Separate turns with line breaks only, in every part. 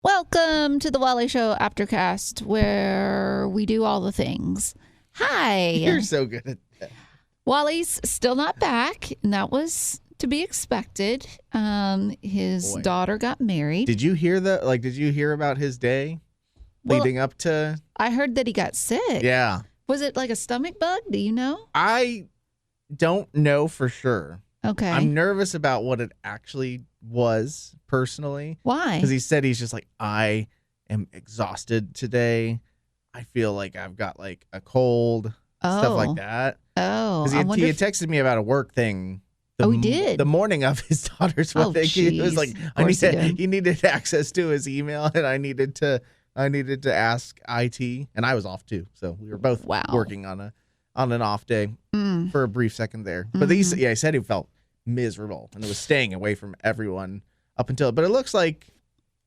Welcome to the Wally Show Aftercast, where we do all the things. Hi.
You're so good at that.
Wally's still not back, and that was to be expected. His daughter got married.
Did you hear Did you hear about his day leading up to?
I heard that he got sick.
Yeah.
Was it like a stomach bug? Do you know?
I don't know for sure.
Okay.
I'm nervous about what it actually was personally.
Why?
Because he said he's just like, I am exhausted today. I feel like I've got like a cold, stuff like that.
Oh,
Because he had texted me about a work thing.
He did?
The morning of his daughter's wedding. He was like, he needed access to his email, and I needed to ask IT, and I was off too. So we were both working on an off day for a brief second there. But he said he felt miserable, and it was staying away from everyone up until. But it looks like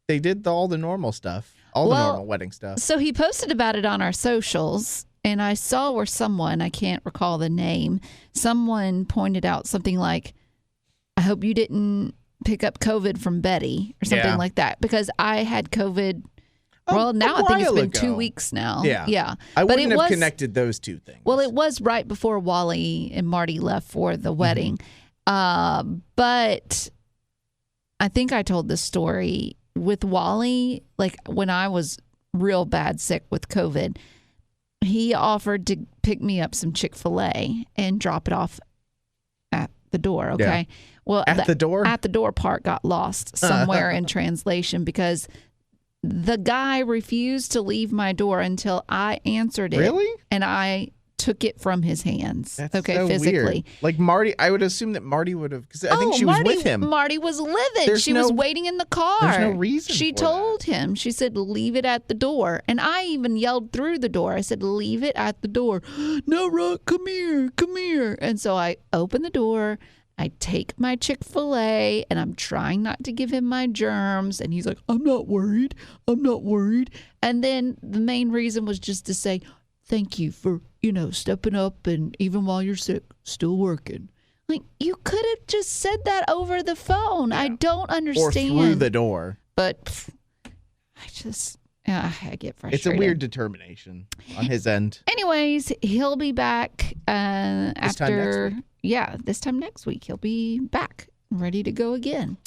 they did all the normal stuff, the normal wedding stuff.
So he posted about it on our socials. And I saw where someone, I can't recall the name, someone pointed out something like, I hope you didn't pick up COVID from Betty or something like that. Because I had COVID. Well, now I think it's been 2 weeks now. Yeah.
I wouldn't have connected those two things.
Well, it was right before Wally and Marty left for the wedding. But I think I told this story with Wally, like when I was real bad sick with COVID. He offered to pick me up some Chick-fil-A and drop it off at the door, okay?
Yeah.
Well,
the door?
At the door part got lost somewhere in translation because the guy refused to leave my door until I answered it.
Really?
And I took it from his hands.
That's so
physically.
Weird. Like Marty, I would assume that Marty would have, because I think she was with him.
Marty was livid. She was waiting in the car.
There's no reason.
She told him. She said, "Leave it at the door." And I even yelled through the door. I said, "Leave it at the door." No, Rock, come here. And so I open the door. I take my Chick-fil-A, and I'm trying not to give him my germs. And he's like, I'm not worried. And then the main reason was just to say, thank you for, stepping up, and even while you're sick, still working. Like, you could have just said that over the phone. Yeah. I don't understand.
Or through the door.
But I get frustrated.
It's a weird determination on his end.
Anyways, he'll be back
this time next week.
Yeah, this time next week. He'll be back, ready to go again.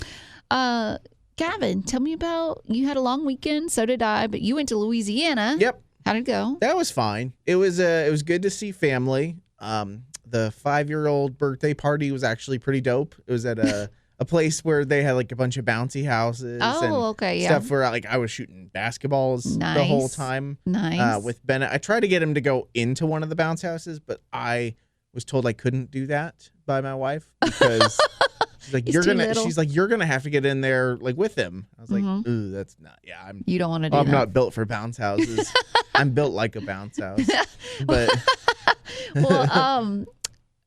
Gavin, tell me about, you had a long weekend, so did I, but you went to Louisiana.
Yep.
How'd it go?
That was fine. It was good to see family. The 5-year-old birthday party was actually pretty dope. It was at a place where they had like a bunch of bouncy houses. Stuff where I was shooting basketballs the whole time.
Nice.
With Bennett. I tried to get him to go into one of the bounce houses, but I was told I couldn't do that by my wife because she's like, you're gonna have to get in there like with him. I was like, ooh, that's not. Yeah,
you don't want to do
I'm
that.
not built for bounce houses. I'm built like a bounce house. But
well,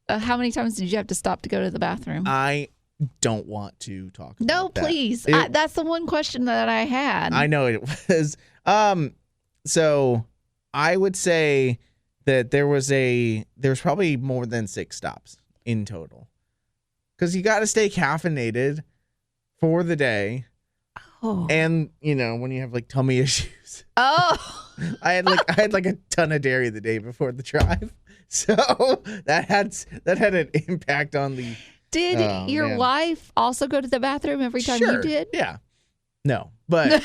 how many times did you have to stop to go to the bathroom?
I don't want to talk about
No,
that.
Please. That's the one question that I had.
I know it was. So I would say that there was probably more than 6 stops in total. Because you got to stay caffeinated for the day.
Oh.
And, when you have like tummy issues.
Oh.
I had like a ton of dairy the day before the drive. So that had an impact on the.
Did your wife also go to the bathroom every time you did?
Yeah. No, but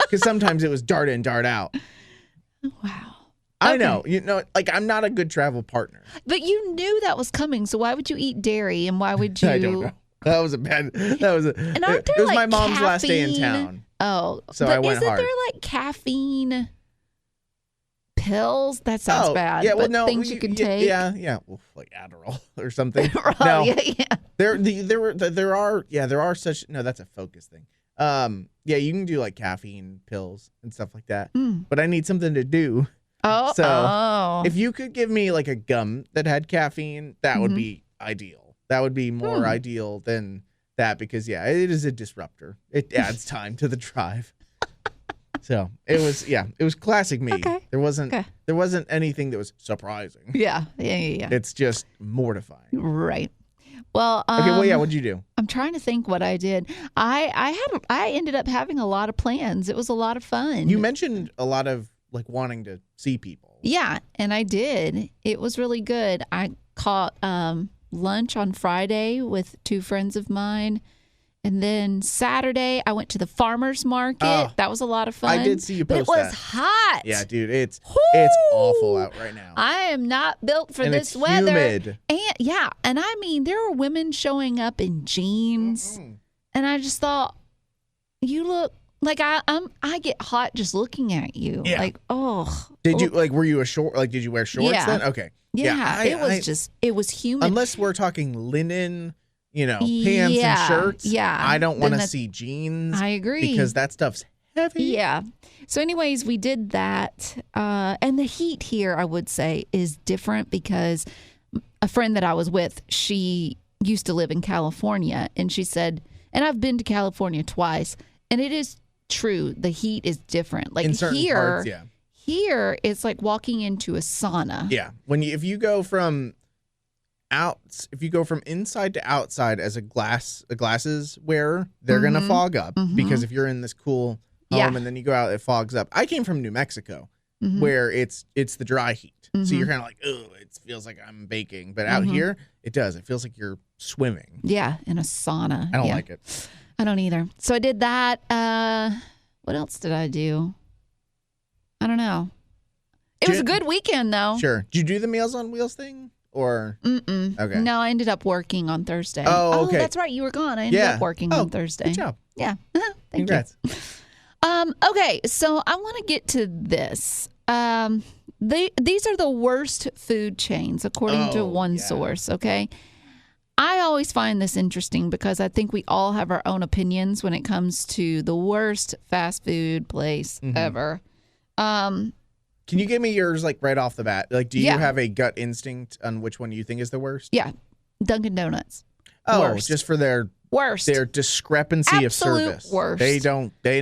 because sometimes it was dart in, dart out.
Wow.
I know. I'm not a good travel partner.
But you knew that was coming, so why would you eat dairy and why would you?
I don't know. And aren't there
it was
my mom's
caffeine?
last day in town.
Oh.
So I went hard.
Isn't there like caffeine pills? That sounds bad.
Yeah, well,
but
no,
things you can take.
Yeah. Well, like Adderall or something.
No.
Yeah. There are such. No, that's a focus thing. Yeah, you can do like caffeine pills and stuff like that. But I need something to do. So if you could give me like a gum that had caffeine, that would be ideal. That would be more ideal than that because it is a disruptor. It adds time to the drive. So it was classic me.
Okay.
There wasn't anything that was surprising.
Yeah.
It's just mortifying.
Right. Well,
okay. Well, yeah. What'd you do?
I'm trying to think what I did. I ended up having a lot of plans. It was a lot of fun.
You mentioned a lot of like wanting to see people.
Yeah, and I did. It was really good. I caught lunch on Friday with 2 friends of mine. And then Saturday, I went to the farmer's market.
Oh,
that was a lot of fun.
I did see you post
that. But it was
that.
hot.
Yeah, dude, it's awful out right now.
I am not built for this
it's
weather.
Humid.
And I mean, there were women showing up in jeans, and I just thought, you look like I get hot just looking at you.
Yeah.
Like,
Did you were you a short? Like, did you wear shorts then? Okay.
Yeah, it was humid.
Unless we're talking linen. Pants and shirts.
Yeah.
I don't want to see jeans.
I agree.
Because that stuff's heavy.
Yeah. So anyways, we did that. And the heat here, I would say, is different because a friend that I was with, she used to live in California. And she said, and I've been to California twice, and it is true. The heat is different. Like
in certain parts, yeah.
Here, it's like walking into a sauna.
Yeah. If you go from inside to outside as a glasses wearer, they're gonna fog up because if you're in this cool home and then you go out, it fogs up. I came from New Mexico where it's the dry heat, so you're kind of like, oh, it feels like I'm baking, but out here it does. It feels like you're swimming.
Yeah, in a sauna.
I don't like it.
I don't either. So I did that. What else did I do? I don't know. It was a good weekend though.
Sure. Did you do the Meals on Wheels thing? Or okay.
No, I ended up working on Thursday.
Oh, okay.
That's right. You were gone. I ended up working on Thursday.
Good job.
Yeah.
Congrats.
You. Okay, so I want to get to this. These are the worst food chains according to one source. Okay. I always find this interesting because I think we all have our own opinions when it comes to the worst fast food place ever.
Can you give me yours like right off the bat? Like, do you have a gut instinct on which one you think is the worst?
Yeah, Dunkin' Donuts.
Oh,
worst.
Just for their
worst,
their discrepancy of service.
Worst.
They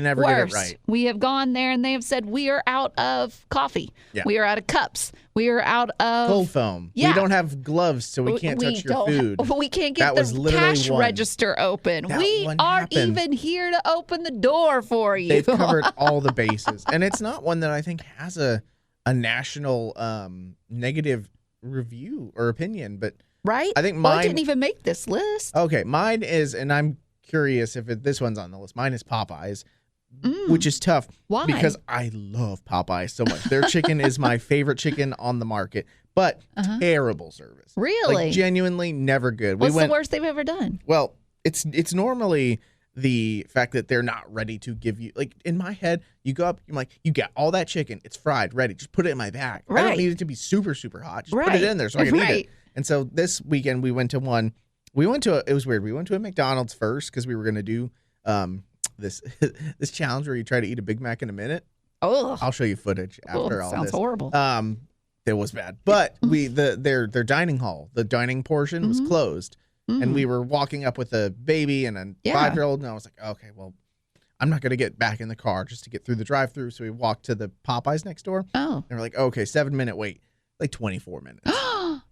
never get it right.
We have gone there and they have said we are out of coffee. Yeah. We are out of cups. We are out of
cold foam.
Yeah.
We don't have gloves, so we can't touch your food.
We can't get the cash register open. We aren't even here to open the door for you.
They've covered all the bases, and it's not one that I think has a national negative review or opinion, but
right.
I think mine
didn't even make this list.
Okay, mine is, and I'm curious if this one's on the list. Mine is Popeyes, which is tough.
Why?
Because I love Popeyes so much. Their chicken is my favorite chicken on the market, but terrible service.
Really?
Like, genuinely never good.
What's the worst they've ever done?
Well, it's normally the fact that they're not ready to give you, like, in my head, you go up, you're like, you got all that chicken, it's fried, ready, just put it in my bag. Right. I don't need it to be super, super hot. Just put it in there so I can eat it. And so this weekend we went to it was weird. We went to a McDonald's first because we were going to do this challenge where you try to eat a Big Mac in a minute.
Oh,
I'll show you footage after all this.
Sounds horrible.
It was bad. But their dining hall, the dining portion was closed. And we were walking up with a baby and a 5-year-old, and I was like, okay, well, I'm not going to get back in the car just to get through the drive-thru. So we walked to the Popeyes next door.
Oh.
And we're like, okay, 7-minute wait, like 24 minutes.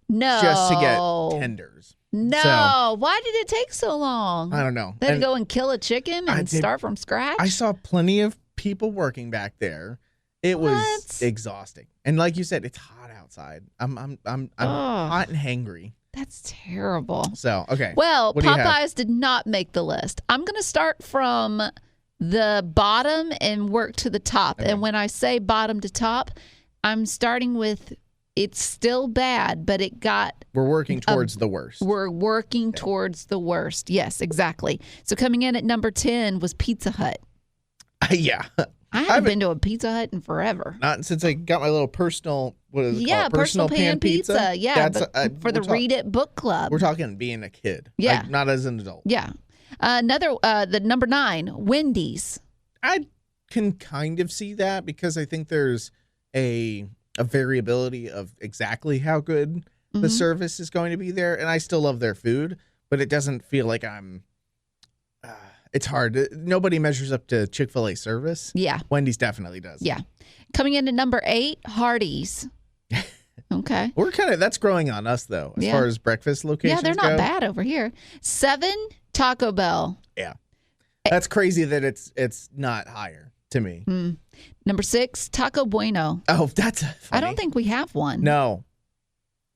No.
Just to get tenders.
No.
So,
why did it take so long?
I don't know.
They had to go and kill a chicken and start from scratch?
I saw plenty of people working back there. It was exhausting. And like you said, it's hot outside. I'm hot and hangry.
That's terrible.
So, okay.
Well, Popeyes did not make the list. I'm going to start from the bottom and work to the top. Okay. And when I say bottom to top, I'm starting with it's still bad, but
we're working towards the worst.
We're working towards the worst. Yes, exactly. So coming in at number 10 was Pizza Hut.
Yeah.
I haven't been to a Pizza Hut in forever.
Not since I got my little personal, what is it called?
Personal pan pizza. Yeah,
that's
for the Read It Book Club.
We're talking being a kid.
Yeah.
Like, not as an adult.
Yeah. The number 9, Wendy's.
I can kind of see that because I think there's a variability of exactly how good the service is going to be there. And I still love their food, but it doesn't feel like I'm... it's hard. Nobody measures up to Chick-fil-A service.
Yeah.
Wendy's definitely does.
Yeah. Coming in at number 8, Hardee's. Okay.
That's growing on us, though, as far as breakfast locations
go. Yeah, they're not bad over here. 7, Taco Bell.
Yeah. That's crazy that it's not higher to me.
Number 6, Taco Bueno.
Oh, that's funny.
I don't think we have one.
No.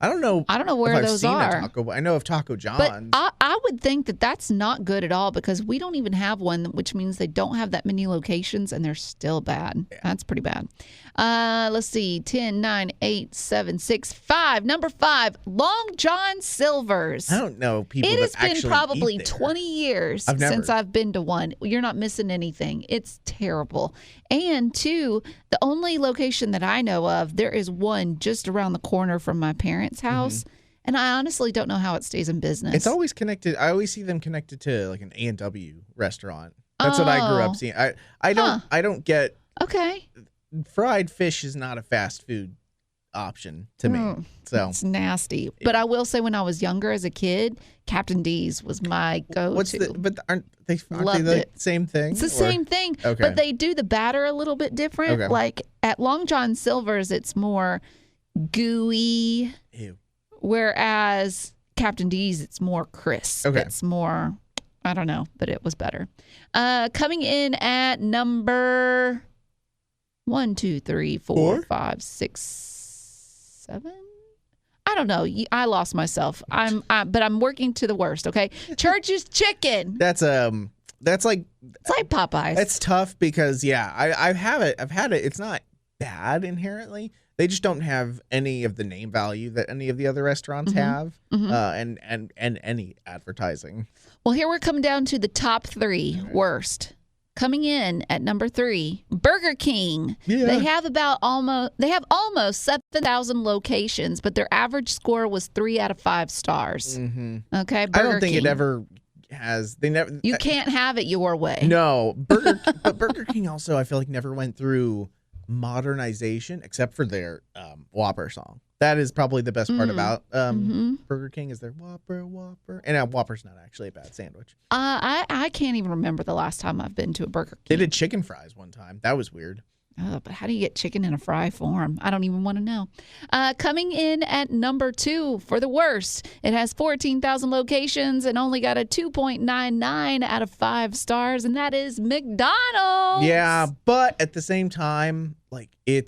I don't know
where those are.
I know of Taco John's.
But I would think that that's not good at all because we don't even have one, which means they don't have that many locations and they're still bad. Yeah. That's pretty bad. Let's see. 10, 9, 8, 7, 6, 5. Number 5, Long John Silver's.
I don't know people
It
that
has been probably
eat there.
20 years since I've been to one. You're not missing anything. It's terrible. And 2, the only location that I know of, there is one just around the corner from my parents' house. And I honestly don't know how it stays in business.
It's always connected. I always see them connected to like an A&W restaurant. That's what I grew up seeing. I don't get.
Okay.
Fried fish is not a fast food option to me. So
it's nasty. But I will say when I was younger as a kid, Captain D's was my go-to.
Aren't they the same thing?
It's the same thing.
Okay.
But they do the batter a little bit different.
Okay.
Like at Long John Silver's, it's more gooey.
Ew.
Whereas Captain D's, it's more crisp.
Okay.
It's more, I don't know, but it was better. Coming in at number 1, 2, 3, 4, 5, 6, 7. I don't know. I lost myself. But I'm working to the worst. Okay. Church's Chicken.
That's like
it's like Popeyes.
It's tough because I've had it. It's not bad inherently. They just don't have any of the name value that any of the other restaurants have, and any advertising.
Well, here we're coming down to the top 3 worst. Coming in at number 3, Burger King. Yeah. They have almost 7,000 locations, but their average score was 3 out of 5 stars. Okay, Burger
I don't think
King.
it ever has. They never.
You can't have it your way.
No, but Burger King also I feel like never went through modernization except for their Whopper song. That is probably the best part about Burger King is their Whopper. And Whopper's not actually a bad sandwich.
I can't even remember the last time I've been to a Burger King.
They did chicken fries one time. That was weird.
Oh, but how do you get chicken in a fry form? I don't even want to know. Coming in at number 2 for the worst. It has 14,000 locations and only got a 2.99 out of 5 stars, and that is McDonald's.
Yeah, but at the same time, like I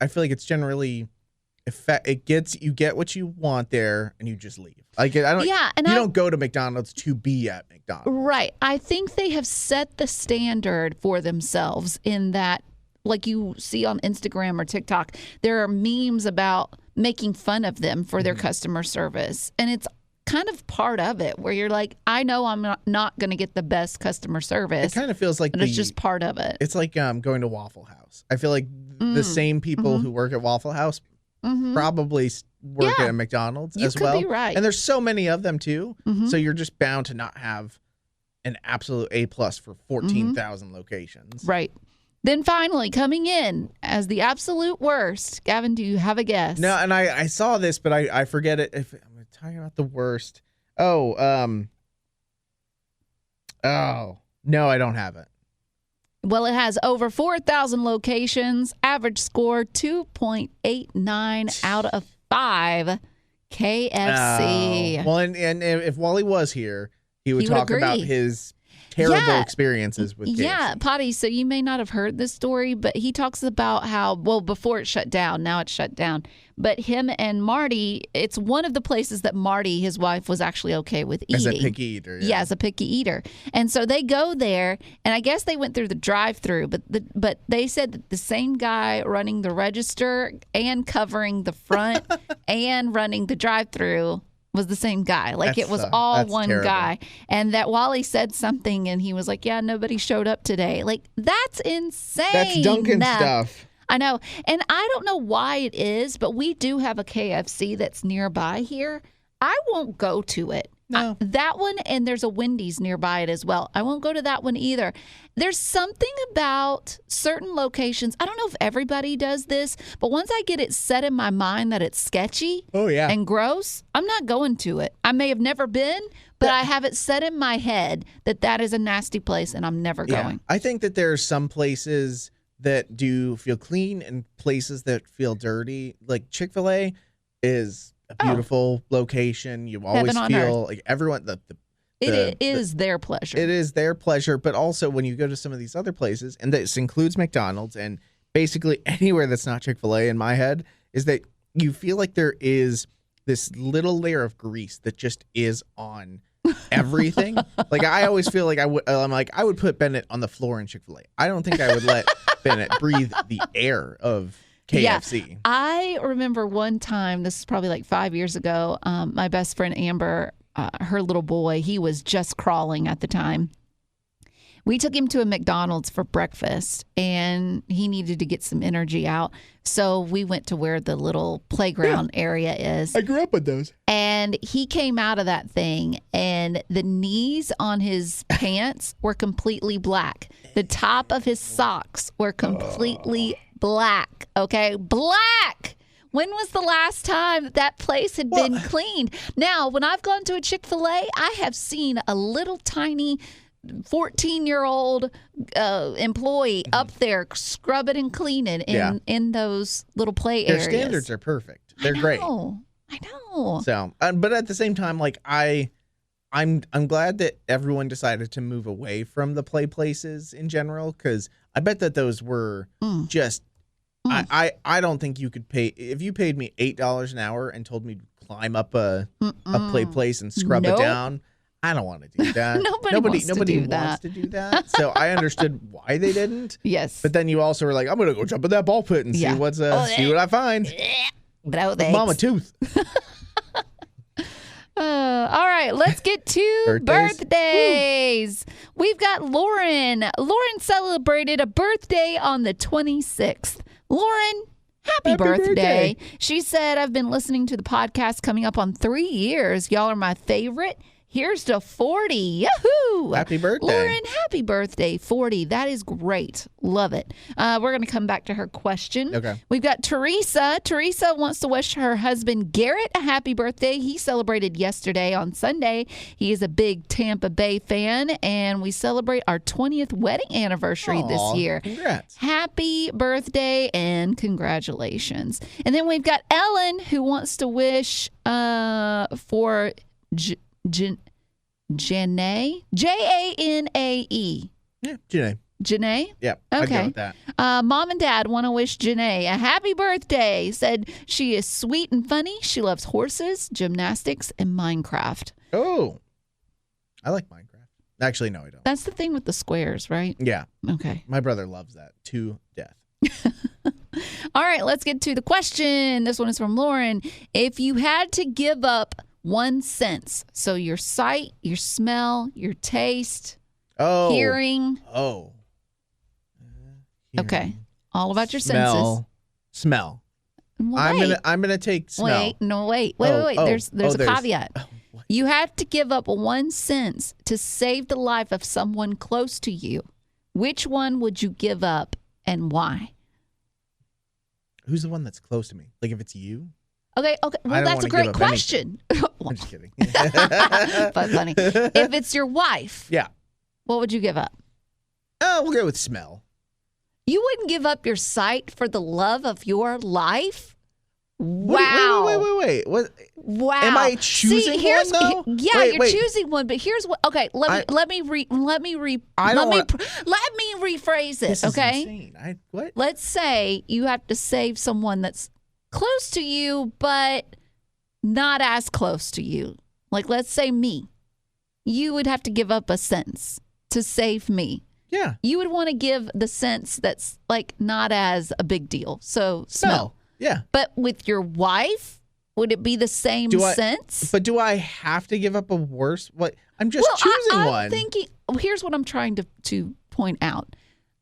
feel like it's generally you get what you want there and you just leave. Like you don't go to McDonald's to be at McDonald's.
Right. I think they have set the standard for themselves in that, like you see on Instagram or TikTok, there are memes about making fun of them for their customer service. And it's kind of part of it where you're like, I know I'm not going to get the best customer service.
It kind of feels like
it's just part of it.
It's like going to Waffle House. I feel like the same people who work at Waffle House probably work at McDonald's as well.
You could be right.
And there's so many of them too. So you're just bound to not have an absolute A+ for 14,000 locations.
Right. Then finally, coming in as the absolute worst, Gavin, do you have a guess?
No, and I saw this, but I forget it. If I'm talking about the worst. No, I don't have it.
Well, it has over 4,000 locations, average score 2.89 out of 5. KFC.
Well, and if Wally was here, he would talk about his terrible experiences with KFC.
Yeah, Potty, so you may not have heard this story, but he talks about how, before it shut down, now it's shut down, but him and Marty, it's one of the places that Marty, his wife, was actually okay with eating.
As a picky eater.
Yeah, as a picky eater. And so they go there, and I guess they went through the drive-thru, but they said that the same guy running the register and covering the front and running the drive-thru was the same guy. Like it was all one
terrible
guy. And that Wally said something and he was like, yeah, nobody showed up today. Like that's insane.
That's Dunkin' stuff.
I know. And I don't know why it is, but we do have a KFC that's nearby here. I won't go to it.
No.
That one, and there's a Wendy's nearby it as well. I won't go to that one either. There's something about certain locations. I don't know if everybody does this, but once I get it set in my mind that it's sketchy and gross, I'm not going to it. I may have never been, but I have it set in my head that is a nasty place and I'm never going.
I think that there are some places that do feel clean and places that feel dirty. Like Chick-fil-A is a beautiful location. You always feel like everyone
it is their pleasure.
It is their pleasure, but also when you go to some of these other places, and this includes McDonald's and basically anywhere that's not Chick-fil-A in my head, is that you feel like there is this little layer of grease that just is on everything. Like I always feel like I would put Bennett on the floor in Chick-fil-A. I don't think I would let Bennett breathe the air of KFC.
Yeah. I remember one time, this is probably like 5 years ago, my best friend Amber, her little boy, he was just crawling at the time. We took him to a McDonald's for breakfast, and he needed to get some energy out. So we went to where the little playground area is.
I grew up with those.
And he came out of that thing, and the knees on his pants were completely black. The top of his socks were completely black. Okay? Black! When was the last time that place had been cleaned? Now, when I've gone to a Chick-fil-A, I have seen a little tiny 14-year-old employee up there scrubbing and cleaning in those little play areas.
Their standards are perfect. They're great.
I know.
So, but at the same time, like I'm glad that everyone decided to move away from the play places in general, because I bet that those were just. I don't think you could pay if you paid me $8 an hour and told me to climb up a play place and scrub it down. I don't want to do that. Nobody wants to do that. So I understood why they didn't.
Yes.
But then you also were like, I'm gonna go jump in that ball pit and see see what I find. Mama tooth.
All right, let's get to birthdays. We've got Lauren. Lauren celebrated a birthday on the 26th. Lauren, happy birthday. She said, I've been listening to the podcast coming up on 3 years. Y'all are my favorite. Here's to 40. Yahoo!
Happy birthday.
Lauren, happy birthday, 40. That is great. Love it. We're going to come back to her question.
Okay.
We've got Teresa. Teresa wants to wish her husband Garrett a happy birthday. He celebrated yesterday on Sunday. He is a big Tampa Bay fan, and we celebrate our 20th wedding anniversary this year.
Congrats.
Happy birthday and congratulations. And then we've got Ellen, who wants to wish for Janae? Janae?
Yeah, Janae.
Janae?
Yeah,
okay.
I'd go with that.
Mom and Dad want to wish Janae a happy birthday. Said she is sweet and funny. She loves horses, gymnastics, and Minecraft.
Oh, I like Minecraft. Actually, no, I don't.
That's the thing with the squares, right?
Yeah.
Okay.
My brother loves that to death.
All right, let's get to the question. This one is from Lauren. If you had to give up one sense, so your sight, your smell, your taste, hearing.
Hearing.
Okay, all about your senses.
Smell.
Well,
I'm gonna take smell.
Wait. There's a caveat. You have to give up one sense to save the life of someone close to you. Which one would you give up and why?
Who's the one that's close to me? Like if it's you?
Okay. Well, that's a great question.
I'm just kidding.
But funny. If it's your wife, what would you give up?
We'll go with smell.
You wouldn't give up your sight for the love of your life? Wow.
Wait. What?
Wow.
Am I choosing one though?
Yeah, you're choosing one. But here's what. Okay, let me rephrase it.
This
okay.
Is insane. What?
Let's say you have to save someone that's close to you, but not as close to you. Like, let's say me. You would have to give up a sense to save me.
Yeah.
You would want to give the sense that's like not as a big deal. So smell.
Yeah.
But with your wife, would it be the same sense?
But do I have to give up a worse? What? I'm just choosing one.
I'm thinking. Here's what I'm trying to point out.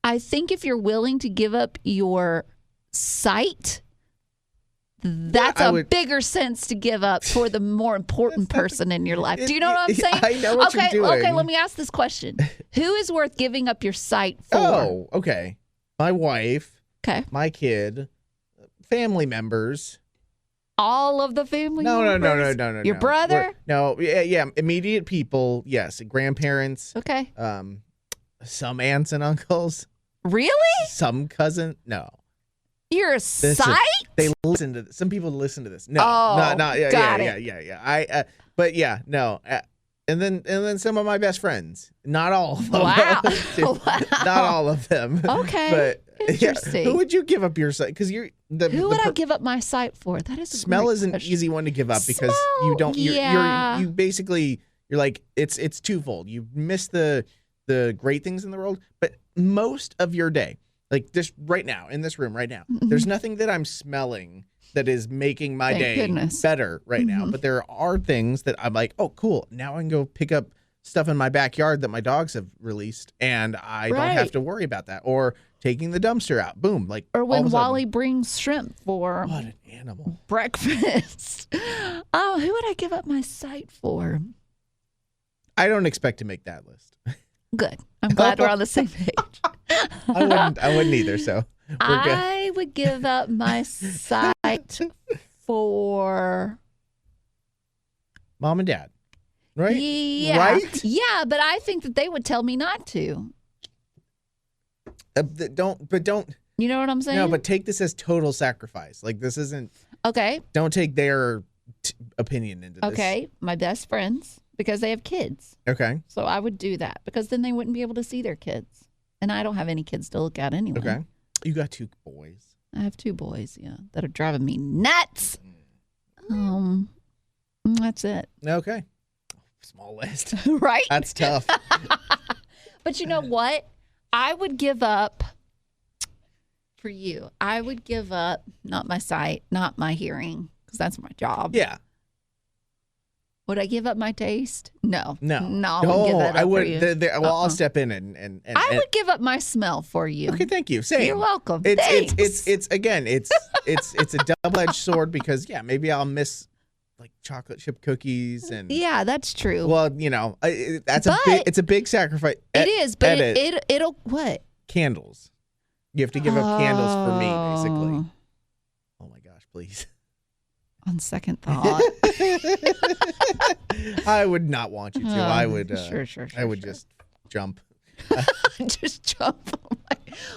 I think if you're willing to give up your sight, that's a bigger sense to give up for the more important person in your life. Do you know what I'm saying?
I know what you're doing.
Okay, let me ask this question. Who is worth giving up your sight for?
Oh, okay. My wife.
Okay.
My kid. Family members.
All of the family members?
No.
Your brother?
Yeah. Immediate people, yes. Grandparents.
Okay.
Some aunts and uncles.
Really?
Some cousin, no.
You're a sight?
They listen to this. Some people listen to this. No, no, yeah. But yeah, no. And then some of my best friends. Not all of them.
Wow.
Not all of them.
Okay.
But
interesting.
Who would you give up your sight? Because
who would I give up my sight for? That is
smell is an easy one to give up because you don't. You basically you're like it's twofold. You miss the great things in the world, but most of your day, like this right now in this room right now, there's nothing that I'm smelling that is making my day better right now. But there are things that I'm like, oh, cool. Now I can go pick up stuff in my backyard that my dogs have released, and I don't have to worry about that. Or taking the dumpster out. Boom. Like,
or when Wally brings shrimp for
what an animal
breakfast. Oh, who would I give up my sight for?
I don't expect to make that list.
Good. I'm glad we're on the same page.
I wouldn't either, so we're good.
I would give up my sight for
mom and dad. Right?
Yeah.
Right?
Yeah, but I think that they would tell me not to.
Don't.
You know what I'm saying?
No, but take this as total sacrifice. Like, this isn't.
Okay.
Don't take their opinion into this.
Okay. My best friends, because they have kids.
Okay.
So I would do that because then they wouldn't be able to see their kids. And I don't have any kids to look at anyway.
Okay. You got 2 boys.
I have 2 boys, yeah, that are driving me nuts. That's it.
Okay. Small list.
Right?
That's tough.
But you know what? I would give up for you. I would give up not my sight, not my hearing, because that's my job.
Yeah.
Would I give up my taste? No.
No.
I wouldn't give that up
I would.
for you.
I'll step in and
I would give up my smell for you.
Okay, thank you. Same.
You're welcome.
It's a double-edged sword because maybe I'll miss like chocolate chip cookies and
yeah, that's true.
Well, it's a big sacrifice.
It is, but it'll what?
Candles. You have to give up candles for me, basically. Oh my gosh, please.
On second thought,
I would not want you to. I would.
Sure.
I would just jump.
Just jump.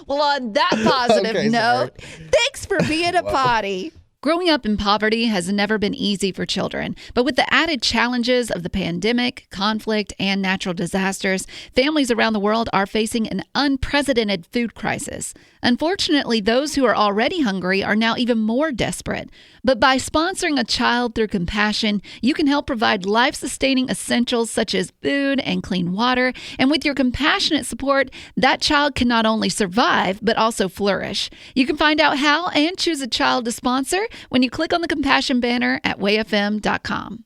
Well, on that positive note, thanks for being a potty. Growing up in poverty has never been easy for children, but with the added challenges of the pandemic, conflict, and natural disasters, families around the world are facing an unprecedented food crisis. Unfortunately, those who are already hungry are now even more desperate. But by sponsoring a child through compassion, you can help provide life-sustaining essentials such as food and clean water. And with your compassionate support, that child can not only survive, but also flourish. You can find out how and choose a child to sponsor when you click on the compassion banner at wayfm.com.